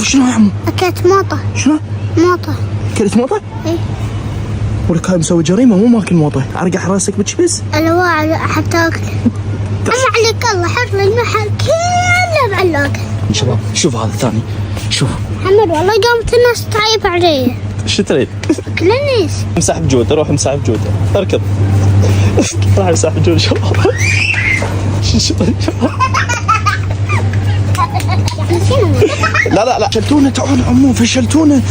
شوف شنو يا عمو؟ أكلت موطة. شنو؟ موطة. كلت موطة؟ إيه. ولك هاي مسوي جريمة مو ماكل موطة، ارقع راسك بتشبس؟ الواعي حتى أكل. أما عليك الله حر المحل كله معلق. شباب شوف هذا الثاني، شوف محمد والله قامت الناس تعيب علي. ايش تريد؟ كلنيش. امسح بجودة، روح امسح بجودة، اركض راح امسح بجودة شباب. لا لا لا فشلتونا تعال عمو فشلتونا.